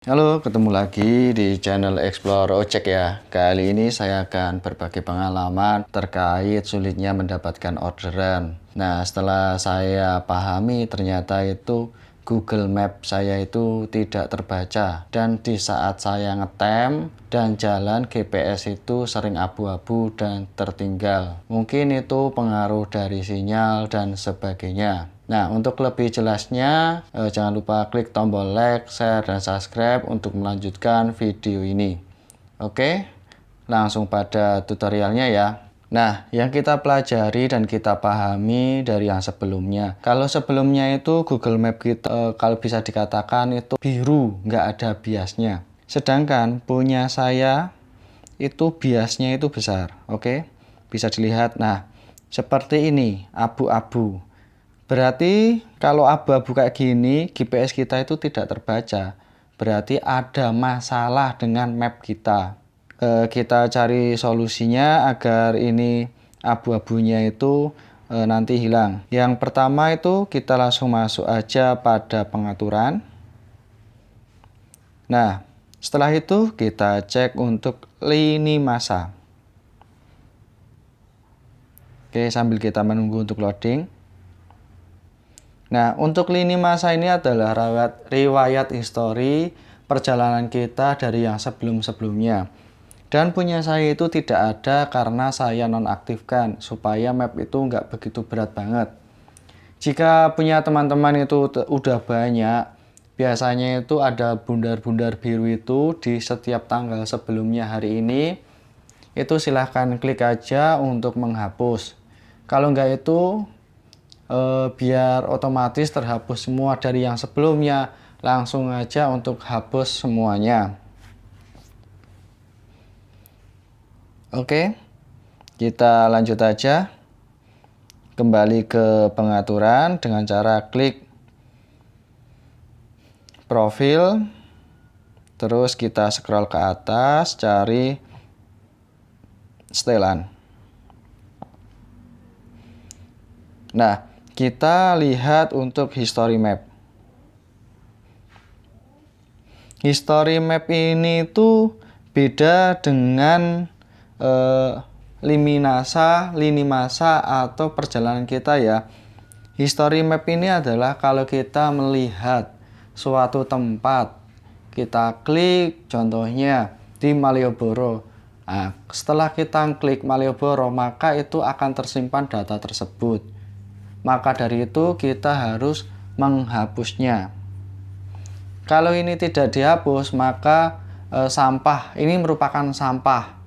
Halo, ketemu lagi di channel Explore Ojek ya. Kali ini saya akan berbagi pengalaman terkait sulitnya mendapatkan orderan. Nah, setelah saya pahami ternyata itu Google Map saya itu tidak terbaca. Dan di saat saya ngetem dan jalan GPS itu sering abu-abu dan tertinggal. Mungkin itu pengaruh dari sinyal dan sebagainya. Nah, untuk lebih jelasnya, jangan lupa klik tombol like, share, dan subscribe untuk melanjutkan video ini. Oke, langsung pada tutorialnya ya. Nah, yang kita pelajari dan kita pahami dari yang sebelumnya. Kalau sebelumnya itu Google Map kita, kalau bisa dikatakan itu biru, nggak ada biasnya. Sedangkan punya saya itu biasnya itu besar. Oke, bisa dilihat. Nah, seperti ini, abu-abu. Berarti kalau abu-abu kayak gini, GPS kita itu tidak terbaca. Berarti ada masalah dengan map kita. Kita cari solusinya agar ini abu-abunya itu nanti hilang. Yang pertama itu kita langsung masuk aja pada pengaturan. Nah, setelah itu kita cek untuk lini masa. Oke, sambil kita menunggu untuk loading. Nah, untuk lini masa ini adalah riwayat histori perjalanan kita dari yang sebelum-sebelumnya. Dan punya saya itu tidak ada karena saya nonaktifkan supaya map itu nggak begitu berat banget. Jika punya teman-teman itu udah banyak, biasanya itu ada bundar-bundar biru itu di setiap tanggal sebelumnya hari ini. Itu silahkan klik aja untuk menghapus. Kalau nggak itu, biar otomatis terhapus semua dari yang sebelumnya, langsung aja untuk hapus semuanya. Oke, kita lanjut aja. Kembali ke pengaturan dengan cara klik profil, terus kita scroll ke atas, cari setelan. Nah, kita lihat untuk history map. History map ini tuh beda dengan lini masa atau perjalanan kita ya. History map ini adalah kalau kita melihat suatu tempat, kita klik contohnya di Malioboro. Nah, setelah kita klik Malioboro, maka itu akan tersimpan data tersebut. Maka dari itu kita harus menghapusnya. Kalau ini tidak dihapus, maka sampah ini merupakan sampah.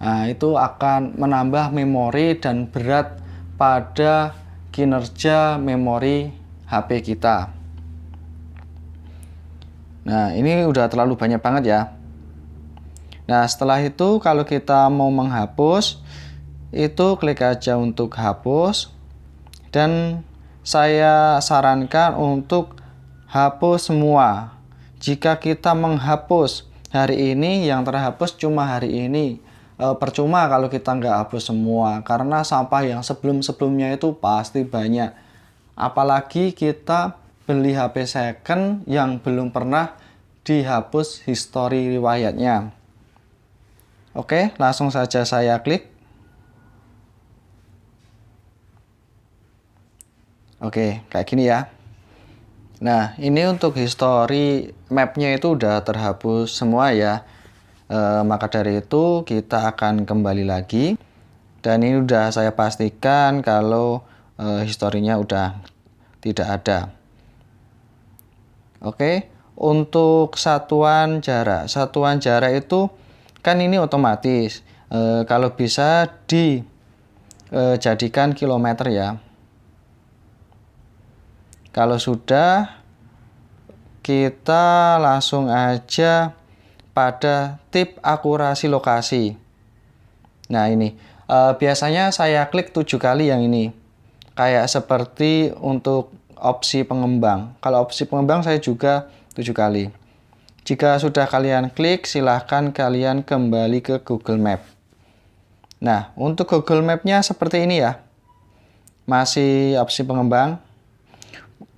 Nah, itu akan menambah memori dan berat pada kinerja memori HP kita. Nah, ini udah terlalu banyak banget ya. Nah, setelah itu kalau kita mau menghapus, itu klik aja untuk hapus. Dan saya sarankan untuk hapus semua. Jika kita menghapus hari ini, yang terhapus cuma hari ini. Percuma kalau kita nggak hapus semua, karena sampah yang sebelum-sebelumnya itu pasti banyak. Apalagi kita beli HP second yang belum pernah dihapus histori riwayatnya. Oke, langsung saja saya klik. Oke, kayak gini ya. Nah, ini untuk history mapnya itu udah terhapus semua ya. Maka dari itu kita akan kembali lagi. Dan ini udah saya pastikan kalau historinya udah tidak ada. Oke, untuk satuan jarak. Satuan jarak itu kan ini otomatis. Kalau bisa dijadikan kilometer ya. Kalau sudah, kita langsung aja pada tip akurasi lokasi. Nah, ini biasanya saya klik 7 kali yang ini. Kayak seperti untuk opsi pengembang. Kalau opsi pengembang saya juga 7 kali. Jika sudah kalian klik, silahkan kalian kembali ke Google Map. Nah, untuk Google Map-nya seperti ini ya. Masih opsi pengembang.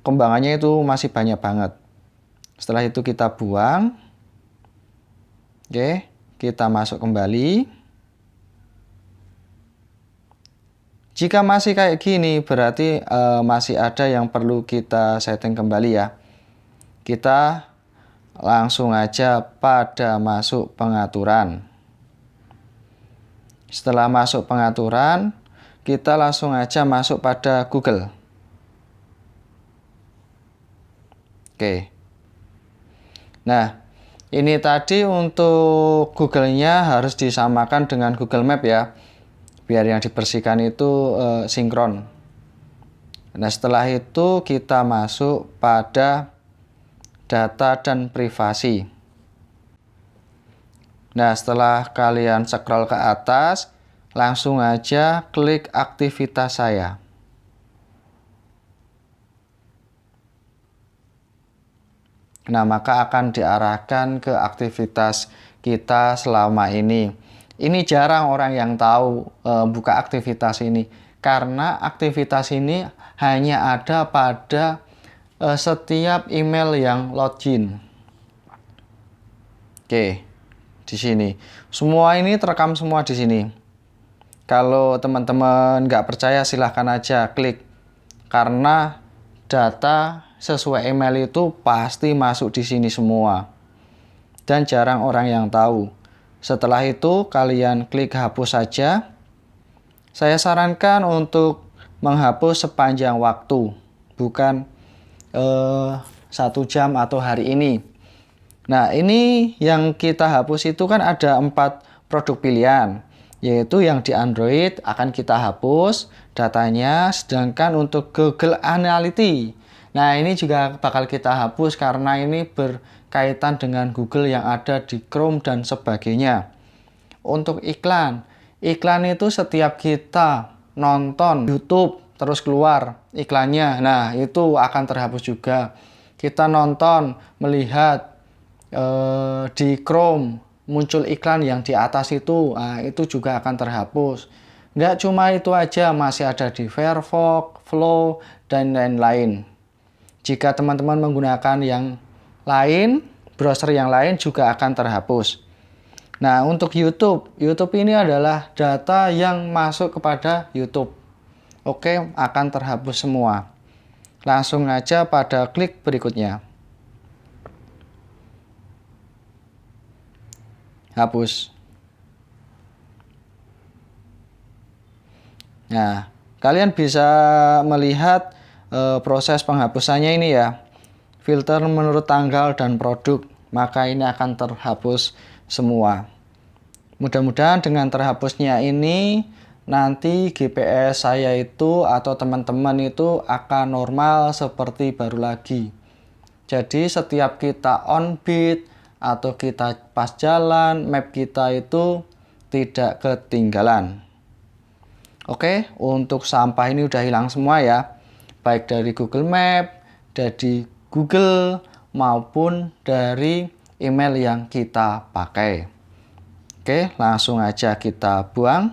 Kembangannya itu masih banyak banget. Setelah itu kita buang. Oke, kita masuk kembali. Jika masih kayak gini, berarti masih ada yang perlu kita setting kembali ya. Kita langsung aja pada masuk pengaturan. Setelah masuk pengaturan, kita langsung aja masuk pada Google. Oke. Nah, ini tadi untuk Google-nya harus disamakan dengan Google Map ya. Biar yang dibersihkan itu sinkron. Nah, setelah itu kita masuk pada data dan privasi. Nah, setelah kalian scroll ke atas, langsung aja klik aktivitas saya. Nah, maka akan diarahkan ke aktivitas kita selama ini. Ini jarang orang yang tahu buka aktivitas ini. Karena aktivitas ini hanya ada pada setiap email yang login. Oke, di sini. Semua ini terekam semua di sini. Kalau teman-teman nggak percaya, silahkan aja klik. Karena data sesuai email itu pasti masuk di sini semua. Dan jarang orang yang tahu. Setelah itu kalian klik hapus saja. Saya sarankan untuk menghapus sepanjang waktu, bukan 1 jam atau hari ini. Nah, ini yang kita hapus itu kan ada 4 produk pilihan, yaitu yang di Android akan kita hapus datanya, sedangkan untuk Google Analytics, nah ini juga bakal kita hapus karena ini berkaitan dengan Google yang ada di Chrome dan sebagainya. Untuk iklan itu setiap kita nonton YouTube terus keluar iklannya, nah itu akan terhapus juga. Kita nonton, melihat di Chrome muncul iklan yang di atas itu, nah itu juga akan terhapus. Nggak cuma itu aja, masih ada di Firefox, Flow, dan lain-lain. Jika teman-teman menggunakan yang lain, browser yang lain juga akan terhapus. Nah, untuk YouTube ini adalah data yang masuk kepada YouTube. Oke, akan terhapus semua. Langsung aja pada klik berikutnya. Hapus. Nah, kalian bisa melihat proses penghapusannya ini ya. Filter menurut tanggal dan produk, maka ini akan terhapus semua. Mudah-mudahan dengan terhapusnya ini nanti GPS saya itu atau teman-teman itu akan normal seperti baru lagi. Jadi setiap kita on beat atau kita pas jalan, map kita itu tidak ketinggalan. Oke, untuk sampah ini udah hilang semua ya. Baik dari Google Map, dari Google, maupun dari email yang kita pakai. Oke, langsung aja kita buang.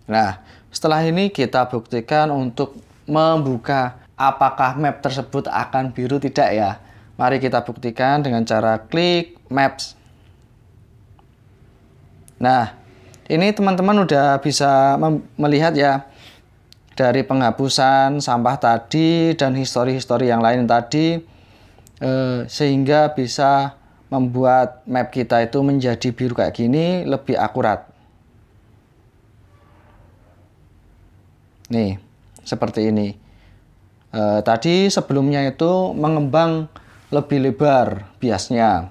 Nah, setelah ini kita buktikan untuk membuka apakah map tersebut akan biru tidak ya. Mari kita buktikan dengan cara klik Maps. Nah, ini teman-teman udah bisa melihat ya dari penghapusan sampah tadi dan histori-histori yang lain tadi, sehingga bisa membuat map kita itu menjadi biru kayak gini lebih akurat. Nih, seperti ini. Tadi sebelumnya itu mengembang lebih lebar biasnya.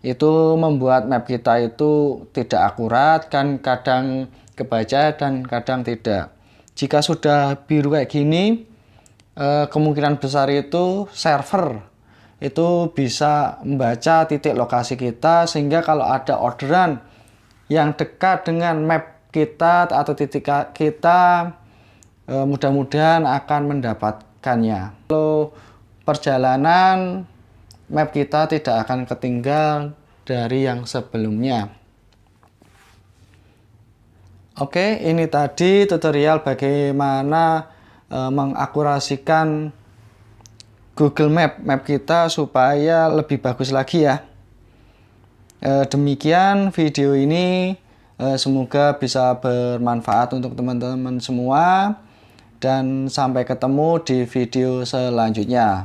Itu membuat map kita itu tidak akurat, kan kadang kebaca dan kadang tidak. Jika sudah biru kayak gini, kemungkinan besar itu server itu bisa membaca titik lokasi kita, sehingga kalau ada orderan yang dekat dengan map kita atau titik kita, mudah-mudahan akan mendapatkannya. Kalau perjalanan map kita tidak akan ketinggal dari yang sebelumnya. Oke, ini tadi tutorial bagaimana mengakurasikan Google Map kita supaya lebih bagus lagi ya. Demikian video ini, semoga bisa bermanfaat untuk teman-teman semua, dan sampai ketemu di video selanjutnya.